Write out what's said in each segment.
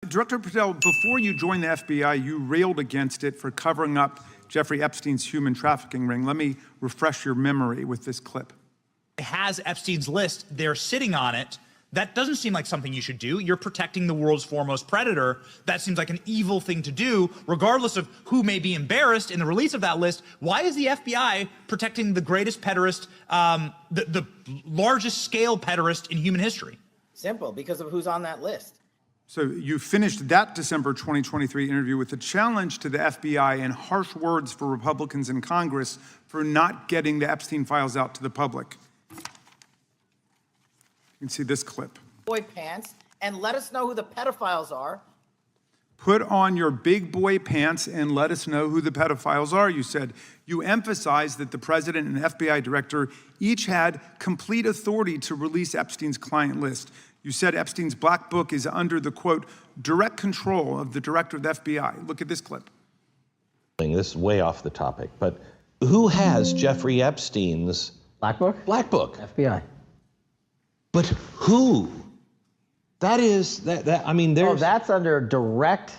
Director Patel, before you joined the FBI, you railed against it for covering up Jeffrey Epstein's human trafficking ring. Let me refresh your memory with this clip. It has Epstein's list. They're sitting on it. That doesn't seem like something you should do. You're protecting the world's foremost predator. That seems like an evil thing to do, regardless of who may be embarrassed in the release of that list. Why is the FBI protecting the greatest pederast, the largest scale pederast in human history? Simple, because of who's on that list. So you finished that December 2023 interview with a challenge to the FBI and harsh words for Republicans in Congress for not getting the Epstein files out to the public. You can see this clip. Boy pants, and let us know who the pedophiles are. Put on your big boy pants and let us know who the pedophiles are, you said. You emphasized that the president and FBI director each had complete authority to release Epstein's client list. You said Epstein's black book is under the, quote, direct control of the director of the FBI. Look at this clip. This is way off the topic, but who has Jeffrey Epstein's Black book? black book? FBI. But who? That is, I mean, there's... Oh, that's under direct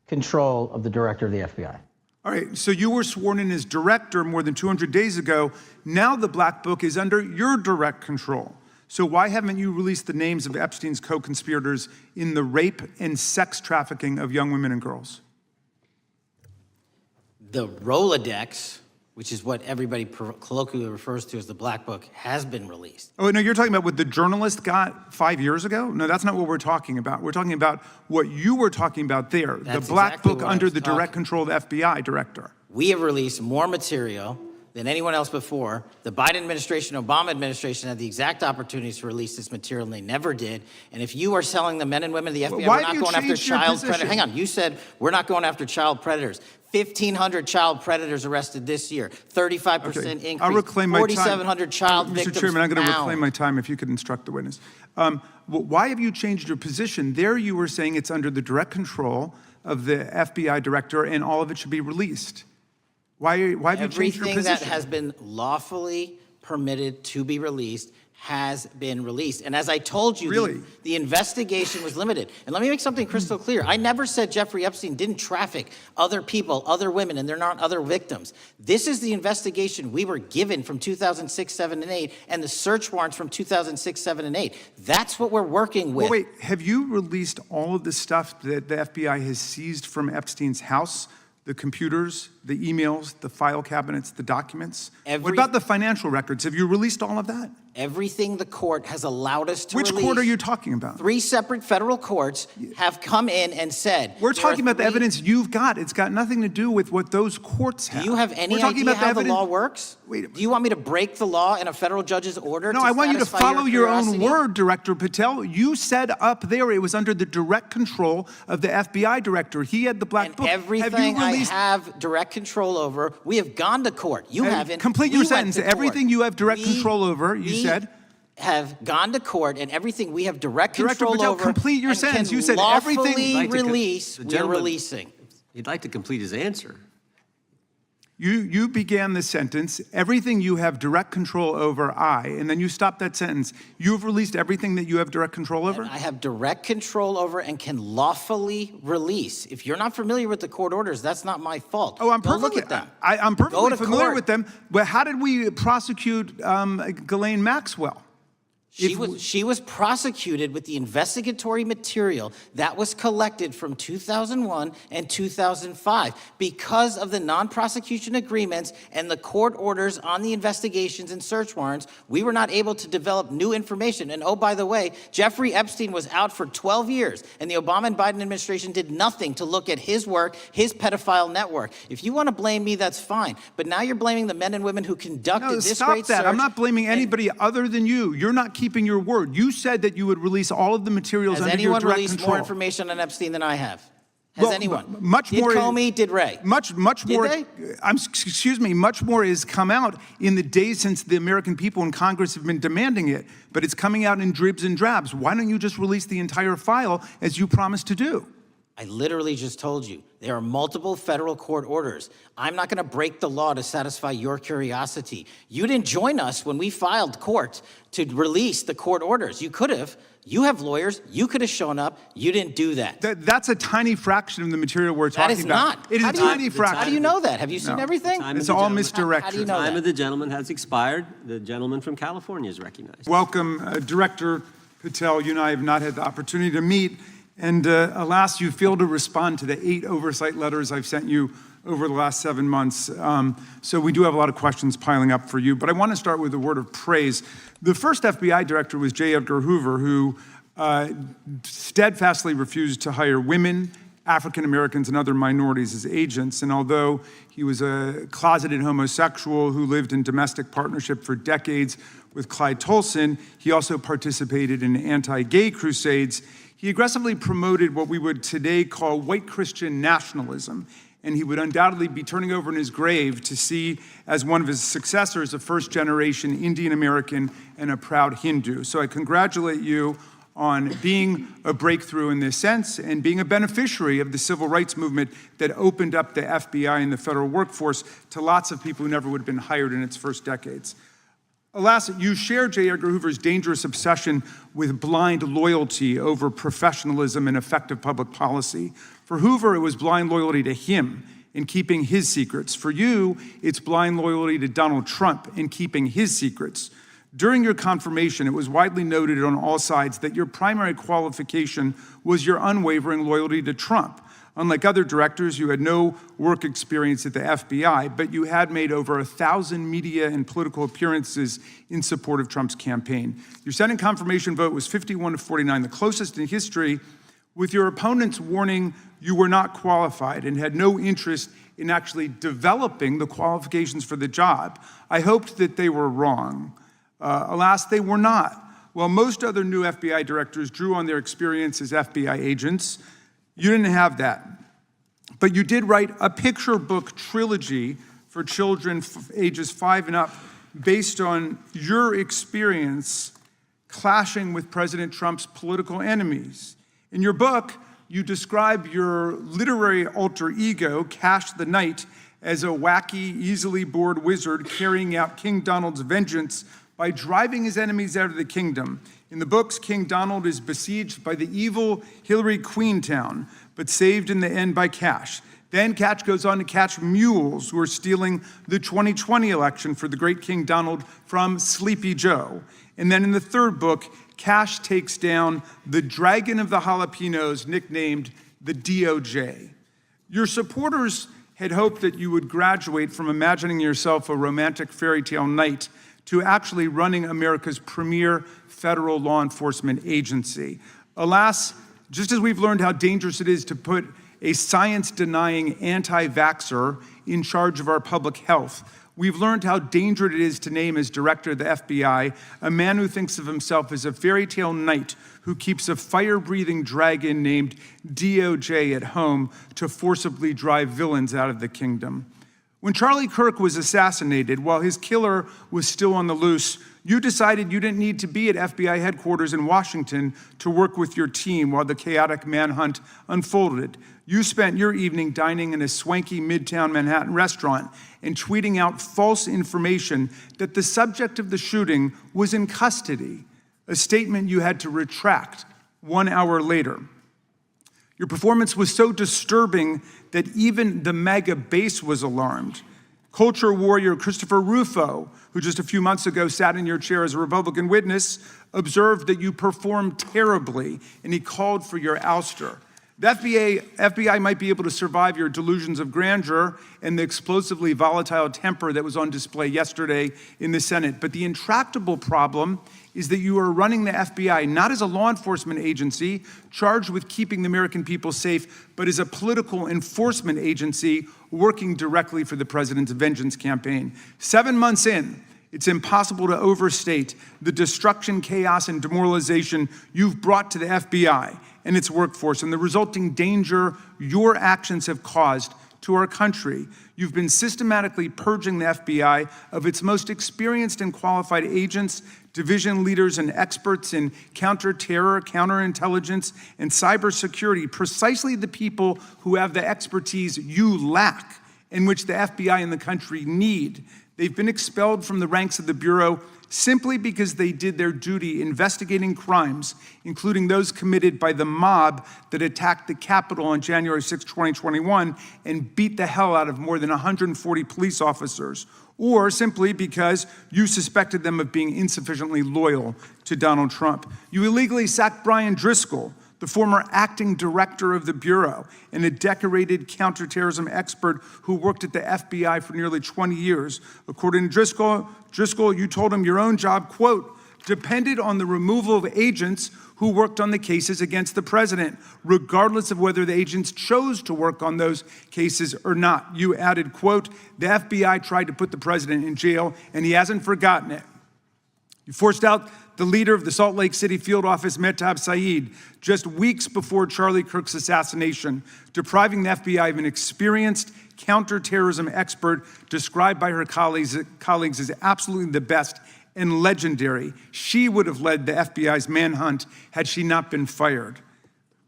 control of the director of the FBI. All right, so you were sworn in as director more than 200 days ago. Now the black book is under your direct control. So why haven't you released the names of Epstein's co-conspirators in the rape and sex trafficking of young women and girls? The Rolodex, which is what everybody colloquially refers to as the Black Book, has been released. Oh, no, you're talking about what the journalist got 5 years ago? No, that's not what we're talking about. We're talking about what you were talking about there, That's the black exactly book what I under was the direct talking. control of the FBI director. We have released more material than anyone else before. The Biden administration, Obama administration had the exact opportunities to release this material, and they never did. And if you are selling the men and women of the FBI, Why we're do not you going after change your child position? predators. Hang on, you said we're not going after child predators. 1,500 child predators arrested this year, 35% increase, I'll reclaim my time. 4,700 child victims Mr. Chairman, I'm going to found. reclaim my time if you could instruct the witness. Why have you changed your position? There you were saying it's under the direct control of the FBI director and all of it should be released. Why have you changed your position? Everything that has been lawfully permitted to be released has been released. And as I told you, Really? the investigation was limited. And let me make something crystal clear. I never said Jeffrey Epstein didn't traffic other people, other women, and they're not other victims. This is the investigation we were given from 2006, 7, and 8, and the search warrants from 2006, 7, and 8. That's what we're working with. Well, wait, have you released all of the stuff that the FBI has seized from Epstein's house? The computers, the emails, the file cabinets, the documents? What about the financial records? Have you released all of that? Everything the court has allowed us to release. Which court are you talking about? 3 separate federal courts have come in and said... We're talking about the evidence you've got. It's got nothing to do with what those courts have. Do you have any idea how the law works? Do you want me to break the law in a federal judge's order? No, I want you to follow your own word, Director Patel. You said up there it was under the direct control of the FBI director. He had the black book. Everything I have direct control over, we have gone to court. You haven't. Complete your sentence. Everything you have direct control over, you said. Have gone to court, and everything we have direct control Patel, over. Complete your sentence. You said everything. Release. We're releasing. He'd like to complete his answer. You began the sentence, everything you have direct control over, and then you stopped that sentence. You've released everything that you have direct control over? And I have direct control over and can lawfully release. If you're not familiar with the court orders, that's not my fault. Oh, Go look at them. I'm perfectly familiar with them. But how did we prosecute Ghislaine Maxwell? She was prosecuted with the investigatory material that was collected from 2001 and 2005. Because of the non-prosecution agreements and the court orders on the investigations and search warrants, we were not able to develop new information. And oh, by the way, Jeffrey Epstein was out for 12 years, and the Obama and Biden administration did nothing to look at his work, his pedophile network. If you want to blame me, that's fine. But now you're blaming the men and women who conducted this great search. Stop that. I'm not blaming anybody other than you. You're not keeping your word. You said that you would release all of the materials under your direct control. Has anyone released more information on Epstein than I have? Has anyone? Much more. Did Comey? Did Ray? Much more. Did they? Excuse me. Much more has come out in the days since the American people and Congress have been demanding it. But it's coming out in dribs and drabs. Why don't you just release the entire file as you promised to do? I literally just told you, there are multiple federal court orders. I'm not gonna break the law to satisfy your curiosity. You didn't join us when we filed court to release the court orders. You could have. You have lawyers. You could have shown up. You didn't do that. That's a tiny fraction of the material we're talking That is about. not. It is How a do you- tiny fraction. How do you know that? Have you seen everything? It's all misdirection. How do you know The time that? of the gentleman has expired. The gentleman from California is recognized. Welcome, Director Patel. You and I have not had the opportunity to meet, and alas, you failed to respond to the 8 oversight letters I've sent you over the last 7 months. So we do have a lot of questions piling up for you, but I want to start with a word of praise. The first FBI director was J. Edgar Hoover, who steadfastly refused to hire women, African Americans, and other minorities as agents. And although he was a closeted homosexual who lived in domestic partnership for decades with Clyde Tolson, he also participated in anti-gay crusades. He aggressively promoted what we would today call white Christian nationalism, and he would undoubtedly be turning over in his grave to see as one of his successors a first-generation Indian American and a proud Hindu. So I congratulate you on being a breakthrough in this sense and being a beneficiary of the civil rights movement that opened up the FBI and the federal workforce to lots of people who never would have been hired in its first decades. Alas, you share J. Edgar Hoover's dangerous obsession with blind loyalty over professionalism and effective public policy. For Hoover, it was blind loyalty to him in keeping his secrets. For you, it's blind loyalty to Donald Trump in keeping his secrets. During your confirmation, it was widely noted on all sides that your primary qualification was your unwavering loyalty to Trump. Unlike other directors, you had no work experience at the FBI, but you had made over 1,000 media and political appearances in support of Trump's campaign. Your Senate confirmation vote was 51-49, the closest in history, with your opponents warning you were not qualified and had no interest in actually developing the qualifications for the job. I hoped that they were wrong. Alas, they were not. While most other new FBI directors drew on their experience as FBI agents, you didn't have that. But you did write a picture book trilogy for children ages 5 and up based on your experience clashing with President Trump's political enemies. In your book, you describe your literary alter ego, Kash the Knight, as a wacky, easily bored wizard carrying out King Donald's vengeance by driving his enemies out of the kingdom. In the books, King Donald is besieged by the evil Hillary Queentown, but saved in the end by Kash. Then Kash goes on to catch mules who are stealing the 2020 election for the great King Donald from Sleepy Joe. And then in the third book, Kash takes down the dragon of the jalapenos, nicknamed the DOJ. Your supporters had hoped that you would graduate from imagining yourself a romantic fairy tale knight to actually running America's premier federal law enforcement agency. Alas, just as we've learned how dangerous it is to put a science-denying anti-vaxxer in charge of our public health, we've learned how dangerous it is to name as director of the FBI a man who thinks of himself as a fairy tale knight who keeps a fire-breathing dragon named DOJ at home to forcibly drive villains out of the kingdom. When Charlie Kirk was assassinated, while his killer was still on the loose, you decided you didn't need to be at FBI headquarters in Washington to work with your team while the chaotic manhunt unfolded. You spent your evening dining in a swanky Midtown Manhattan restaurant and tweeting out false information that the subject of the shooting was in custody, a statement you had to retract 1 hour later. Your performance was so disturbing that even the MAGA base was alarmed. Culture warrior Christopher Rufo, who just a few months ago sat in your chair as a Republican witness, observed that you performed terribly, and he called for your ouster. The FBI might be able to survive your delusions of grandeur and the explosively volatile temper that was on display yesterday in the Senate, but the intractable problem is that you are running the FBI not as a law enforcement agency charged with keeping the American people safe, but as a political enforcement agency working directly for the president's vengeance campaign. 7 months in, it's impossible to overstate the destruction, chaos, and demoralization you've brought to the FBI and its workforce and the resulting danger your actions have caused to our country. You've been systematically purging the FBI of its most experienced and qualified agents, division leaders, and experts in counterterror, counterintelligence, and cybersecurity, precisely the people who have the expertise you lack and which the FBI and the country need. They've been expelled from the ranks of the Bureau simply because they did their duty investigating crimes, including those committed by the mob that attacked the Capitol on January 6, 2021, and beat the hell out of more than 140 police officers, or simply because you suspected them of being insufficiently loyal to Donald Trump. You illegally sacked Brian Driscoll, the former acting director of the Bureau and a decorated counterterrorism expert who worked at the FBI for nearly 20 years. According to Driscoll, you told him your own job, quote, depended on the removal of agents who worked on the cases against the president, regardless of whether the agents chose to work on those cases or not. You added, quote, the FBI tried to put the president in jail and he hasn't forgotten it. You forced out the leader of the Salt Lake City field office, Mehtab Saeed, just weeks before Charlie Kirk's assassination, depriving the FBI of an experienced counterterrorism expert described by her colleagues as absolutely the best and legendary. She would have led the FBI's manhunt had she not been fired.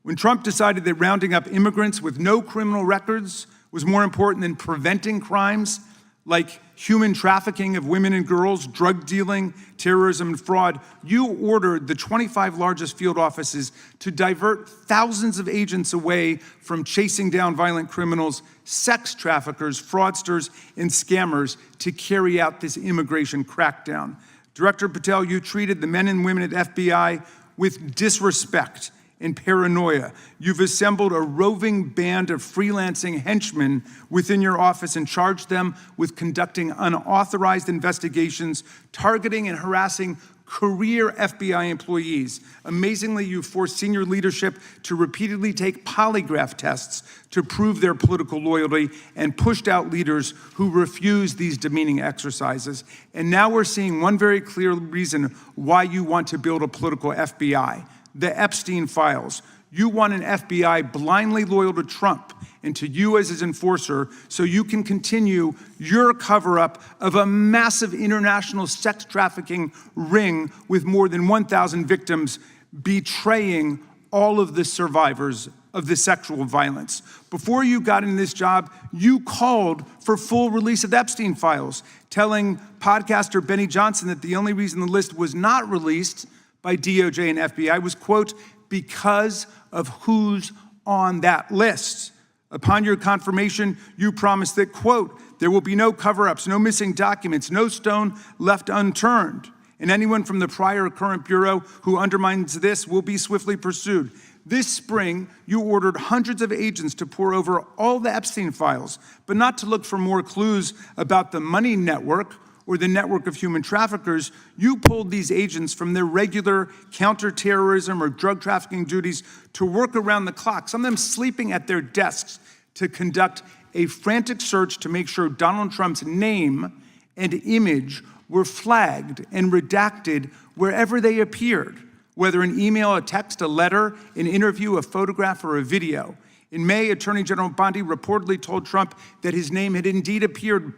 When Trump decided that rounding up immigrants with no criminal records was more important than preventing crimes like human trafficking of women and girls, drug dealing, terrorism, and fraud, you ordered the 25 largest field offices to divert thousands of agents away from chasing down violent criminals, sex traffickers, fraudsters, and scammers to carry out this immigration crackdown. Director Patel, you treated the men and women at FBI with disrespect and paranoia. You've assembled a roving band of freelancing henchmen within your office and charged them with conducting unauthorized investigations, targeting and harassing career FBI employees. Amazingly, you forced senior leadership to repeatedly take polygraph tests to prove their political loyalty and pushed out leaders who refused these demeaning exercises. And now we're seeing one very clear reason why you want to build a political FBI. The Epstein files. You want an FBI blindly loyal to Trump and to you as his enforcer so you can continue your cover-up of a massive international sex trafficking ring with more than 1,000 victims, betraying all of the survivors of the sexual violence. Before you got in this job, you called for full release of the Epstein files, telling podcaster Benny Johnson that the only reason the list was not released by DOJ and FBI was, quote, because of who's on that list. Upon your confirmation, you promised that, quote, there will be no cover-ups, no missing documents, no stone left unturned, and anyone from the prior or current Bureau who undermines this will be swiftly pursued. This spring, you ordered hundreds of agents to pore over all the Epstein files, but not to look for more clues about the money network or the network of human traffickers. You pulled these agents from their regular counterterrorism or drug trafficking duties to work around the clock, some of them sleeping at their desks, to conduct a frantic search to make sure Donald Trump's name and image were flagged and redacted wherever they appeared, whether an email, a text, a letter, an interview, a photograph, or a video. In May, Attorney General Bondi reportedly told Trump that his name had indeed appeared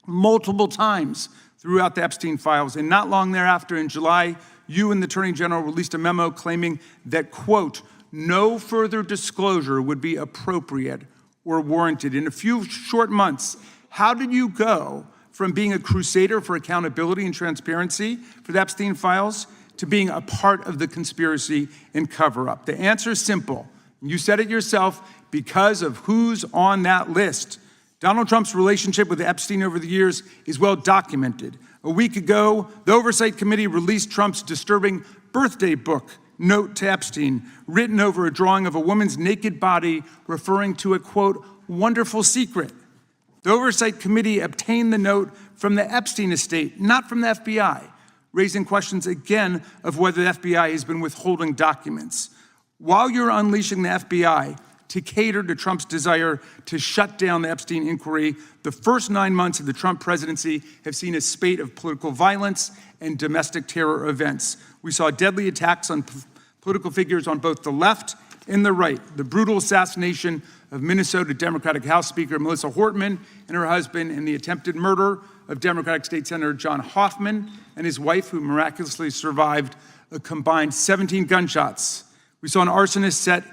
multiple times throughout the Epstein files. And not long thereafter, in July, you and the Attorney General released a memo claiming that, quote, no further disclosure would be appropriate or warranted. In a few short months, how did you go from being a crusader for accountability and transparency for the Epstein files to being a part of the conspiracy and cover-up? The answer is simple. You said it yourself, because of who's on that list. Donald Trump's relationship with Epstein over the years is well documented. A week ago, the Oversight Committee released Trump's disturbing birthday book, Note to Epstein, written over a drawing of a woman's naked body, referring to a, quote, wonderful secret. The Oversight Committee obtained the note from the Epstein estate, not from the FBI, raising questions again of whether the FBI has been withholding documents. While you're unleashing the FBI to cater to Trump's desire to shut down the Epstein inquiry, the first 9 months of the Trump presidency have seen a spate of political violence and domestic terror events. We saw deadly attacks on political figures on both the left In the right, the brutal assassination of Minnesota Democratic House Speaker Melissa Hortman and her husband, and the attempted murder of Democratic State Senator John Hoffman and his wife, who miraculously survived a combined 17 gunshots. We saw an arsonist set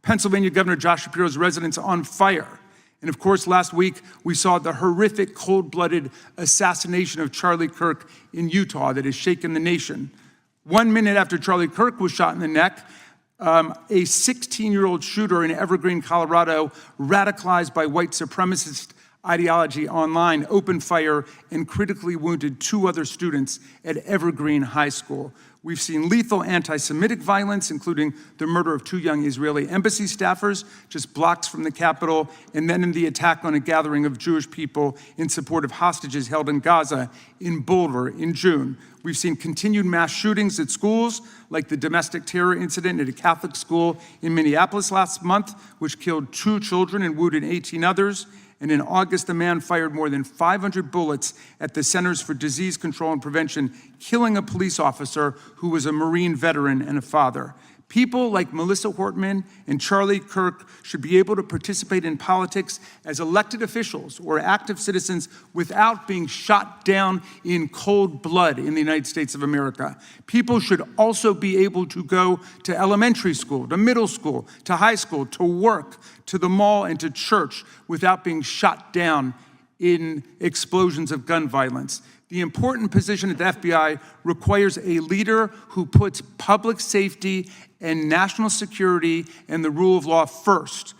Pennsylvania Governor Josh Shapiro's residence on fire. And of course, last week, we saw the horrific, cold-blooded assassination of Charlie Kirk in Utah that has shaken the nation. 1 minute after Charlie Kirk was shot in the neck, a 16-year-old shooter in Evergreen, Colorado, radicalized by white supremacist ideology online, opened fire and critically wounded 2 other students at Evergreen High School. We've seen lethal anti-Semitic violence, including the murder of 2 young Israeli embassy staffers just blocks from the Capitol, and then in the attack on a gathering of Jewish people in support of hostages held in Gaza in Boulder in June. We've seen continued mass shootings at schools, like the domestic terror incident at a Catholic school in Minneapolis last month, which killed 2 children and wounded 18 others. And in August, a man fired more than 500 bullets at the Centers for Disease Control and Prevention, killing a police officer who was a Marine veteran and a father. People like Melissa Hortman and Charlie Kirk should be able to participate in politics as elected officials or active citizens without being shot down in cold blood in the United States of America. People should also be able to go to elementary school, to middle school, to high school, to work, to the mall, and to church without being shot down in explosions of gun violence. The important position at the FBI requires a leader who puts public safety and national security and the rule of law first.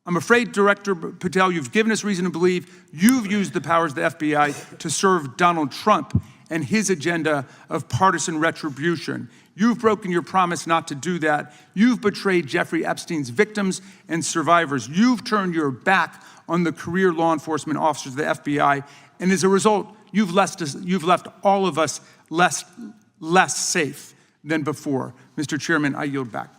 I'm afraid, Director Patel, you've given us reason to believe you've used the powers of the FBI to serve Donald Trump and his agenda of partisan retribution. You've broken your promise not to do that. You've betrayed Jeffrey Epstein's victims and survivors. You've turned your back on the career law enforcement officers of the FBI, and as a result, you've left all of us less safe than before. Mr. Chairman, I yield back.